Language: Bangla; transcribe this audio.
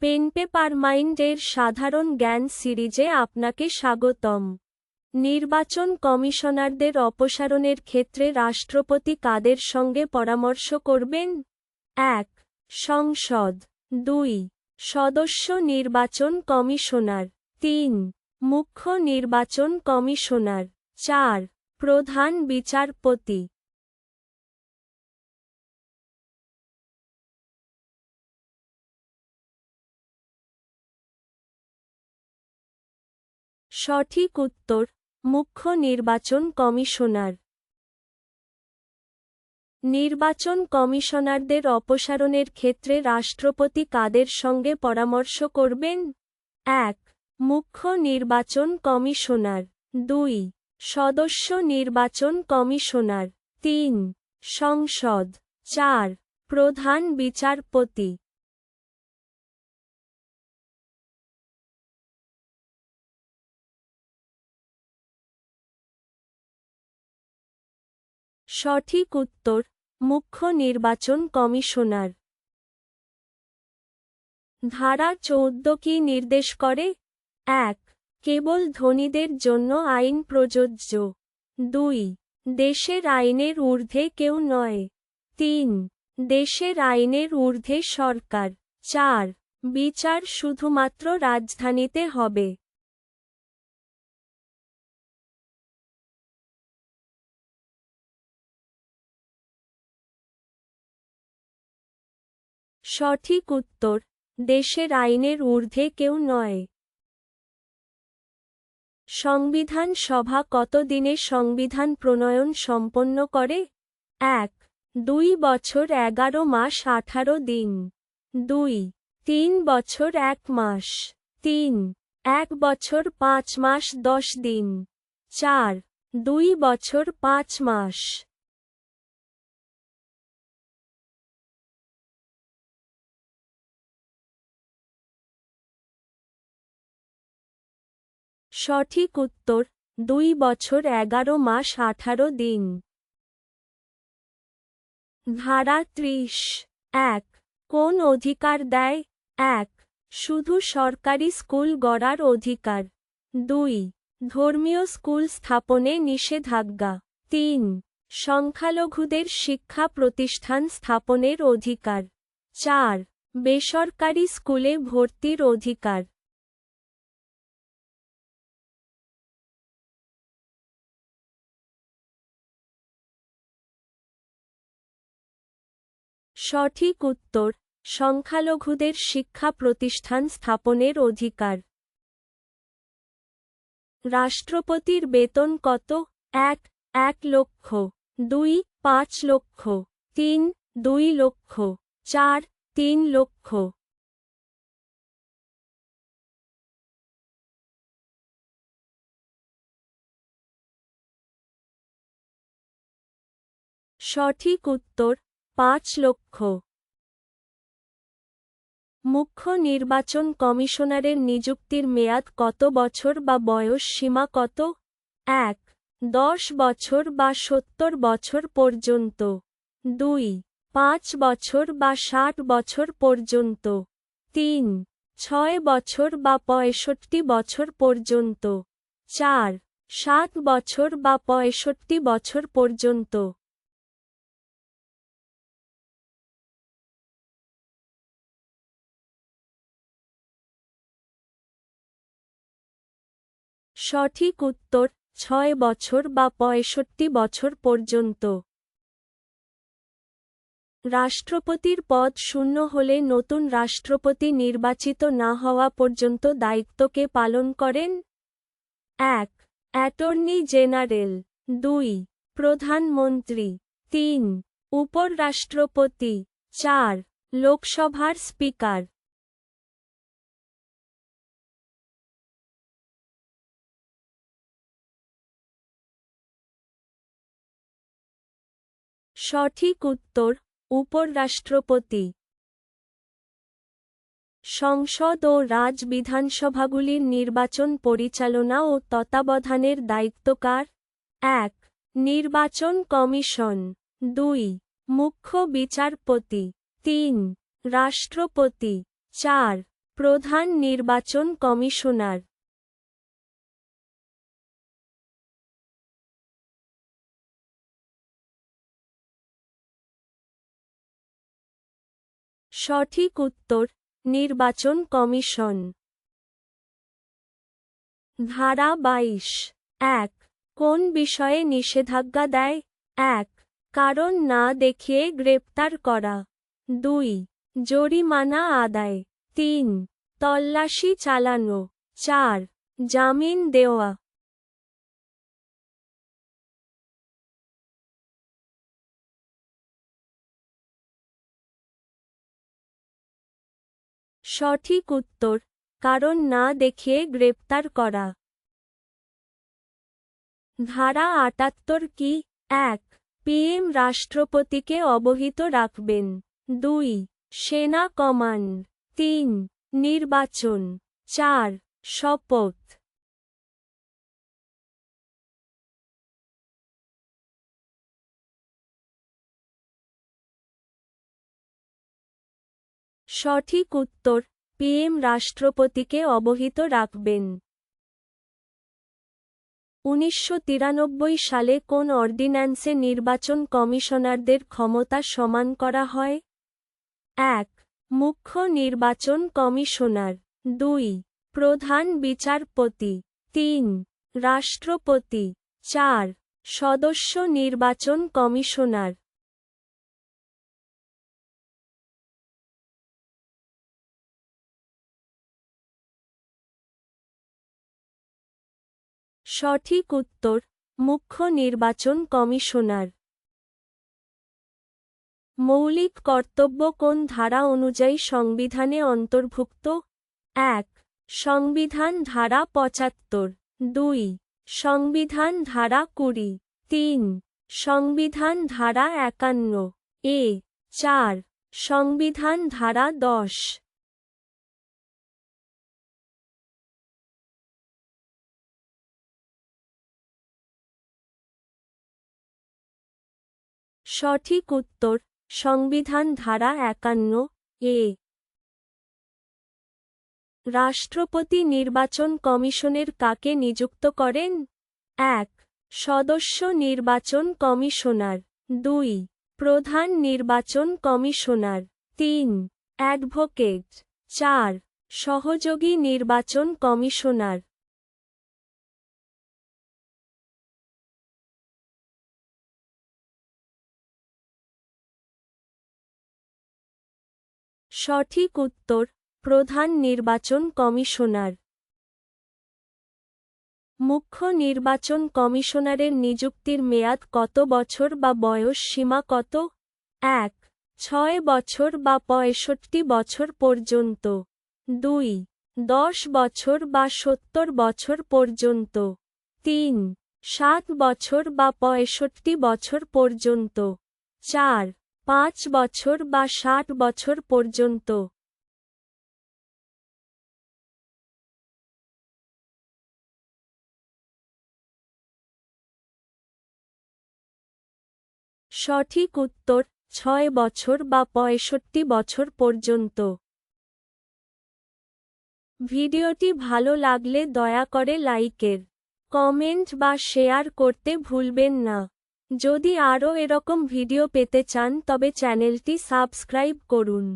পেন পেপার মাইন্ড এর সাধারণ জ্ঞান সিরিজে আপনাকে স্বাগতম। নির্বাচন কমিশনারদের অপসারণের ক্ষেত্রে রাষ্ট্রপতি কাদের সঙ্গে পরামর্শ করবেন? ১. সংসদ। ২. সদস্য নির্বাচন কমিশনার। ৩. মুখ্য নির্বাচন কমিশনার। ৪. প্রধান বিচারপতি। সঠিক উত্তর, মুখ্য নির্বাচন কমিশনার। নির্বাচন কমিশনারদের অপসারণের ক্ষেত্রে রাষ্ট্রপতি কাদের সঙ্গে পরামর্শ করবেন? ১. মুখ্য নির্বাচন কমিশনার। ২. সদস্য নির্বাচন কমিশনার। ৩. সংসদ। ৪. প্রধান বিচারপতি। সঠিক উত্তর, মুখ্য নির্বাচন কমিশনার। ধারা ১৪ কি নির্দেশ করে? ১. কেবল ধনীদের জন্য আইন প্রযোজ্য। ২. দেশের আইনের ঊর্ধ্বে কেউ নয়। ৩. দেশের আইনের ঊর্ধ্বে সরকার। ৪. বিচার শুধুমাত্র রাজধানীতে হবে। সঠিক উত্তর, দেশের আইনের ঊর্ধ্বে কেউ নয়। সংবিধান সভা কত দিনে সংবিধান প্রণয়ন সম্পন্ন করে? ১. ২ বছর ১১ মাস ১৮ দিন। ২. ৩ বছর ১ মাস। ৩. ১ বছর ৫ মাস ১০ দিন। ৪. ২ বছর ৫ মাস। সঠিক উত্তর, ২ বছর ১১ মাস ১৮ দিন। ধারা ৩০। ১. কোন অধিকার দেয়? ১. শুধু সরকারি স্কুল গড়ার অধিকার। ২. ধর্মীয় স্কুল স্থাপনে নিষেধাজ্ঞা। ৩. সংখ্যালঘুদের শিক্ষা প্রতিষ্ঠান স্থাপনের অধিকার। ৪. বেসরকারি স্কুলে ভর্তির অধিকার। সঠিক উত্তর, সংখ্যালঘুদের শিক্ষা প্রতিষ্ঠান স্থাপনের অধিকার। রাষ্ট্রপতির বেতন কত? ১. ১ লক্ষ। ২. ৫ লক্ষ। ৩. ২ লক্ষ। ৪. ৩ লক্ষ। সঠিক উত্তর, ৫ লক্ষ। মুখ্য নির্বাচন কমিশনারের নিযুক্তির মেয়াদ কত বছর বা বয়স সীমা কত? ১. ১০ বছর বা ৭০ বছর পর্যন্ত। ২. ৫ বছর বা ৬০ বছর পর্যন্ত। ৩. ৬ বছর বা ৬৫ বছর পর্যন্ত। ৪. ৭ বছর বা ৬৫ বছর পর্যন্ত। সঠিক উত্তর, ৬ বছর বা ৬৫ বছর পর্যন্ত। রাষ্ট্রপতির পদ শূন্য হলে নতুন রাষ্ট্রপতি নির্বাচিত না হওয়া পর্যন্ত দায়িত্ব কে পালন করেন? ১. Attorney general. ২. প্রধানমন্ত্রী। ৩. উপরাষ্ট্রপতি। ৪. লোকসভার স্পিকার। সঠিক উত্তর, উপরাষ্ট্রপতি। সংসদ ও রাজ বিধানসভাগুলির নির্বাচন পরিচালনা ও তত্ত্বাবধানের দায়িত্ব কার? ১. নির্বাচন কমিশন। ২. মুখ্য বিচারপতি। ৩. রাষ্ট্রপতি। ৪. প্রধান নির্বাচন কমিশনার। সঠিক উত্তর নির্বাচন কমিশন। ধারা 22 1 কোন বিষয়ে নিষেধাজ্ঞা দেয়? 1 কারণ না দেখিয়ে গ্রেপ্তার করা। 2 জরিমানা আদায়। 3 তল্লাশি চালানো। 4 জামিন দেওয়া। সঠিক উত্তর কারণ না দেখিয়ে গ্রেপ্তার করা। ধারা 78 কি? 1 পিএম রাষ্ট্রপতিকে অবহিত রাখবেন। 2 সেনা কমান্ড। 3 নির্বাচন। 4 শপথ। সঠিক উত্তর পিএম রাষ্ট্রপতিকে অবহিত রাখবেন। 1993 সালে কোন অর্ডিন্যান্সে নির্বাচন কমিশনারদের ক্ষমতা সমান করা হয়? 1 মুখ্য নির্বাচন কমিশনার। 2 প্রধান বিচারপতি। 3 রাষ্ট্রপতি। 4 সদস্য নির্বাচন কমিশনার। সঠিক উত্তর মুখ্য নির্বাচন কমিশনার। মৌলিক কর্তব্য কোন ধারা অনুযায়ী সংবিধানে অন্তর্ভুক্ত? 1 সংবিধান ধারা 75। 2 সংবিধান ধারা 20। 3 সংবিধান ধারা 51 এ। 4 সংবিধান ধারা 10। সঠিক উত্তর সংবিধান ধারা 51 এ। রাষ্ট্রপতি নির্বাচন কমিশনের কাকে নিযুক্ত করেন? 1 সদস্য নির্বাচন কমিশনার। 2 প্রধান নির্বাচন কমিশনার। 3 অ্যাডভোকেট। 4 সহযোগী নির্বাচন কমিশনার। সঠিক উত্তর প্রধান নির্বাচন কমিশনার। মুখ্য নির্বাচন কমিশনারের নিযুক্তির মেয়াদ কত বছর বা বয়স সীমা কত? 1 6 বছর বা 65 বছর পর্যন্ত। 2 10 বছর বা 70 বছর পর্যন্ত। 3 7 বছর বা 65 বছর পর্যন্ত। 4 5 বছর বা 60 বছর পর্যন্ত। সঠিক উত্তর 6 বছর বা 65 বছর পর্যন্ত। ভিডিওটি ভালো লাগলে দয়া করে লাইকের, কমেন্ট বা শেয়ার করতে ভুলবেন না। যদি আরও এরকম ভিডিও পেতে চান তবে চ্যানেলটি সাবস্ক্রাইব করুন।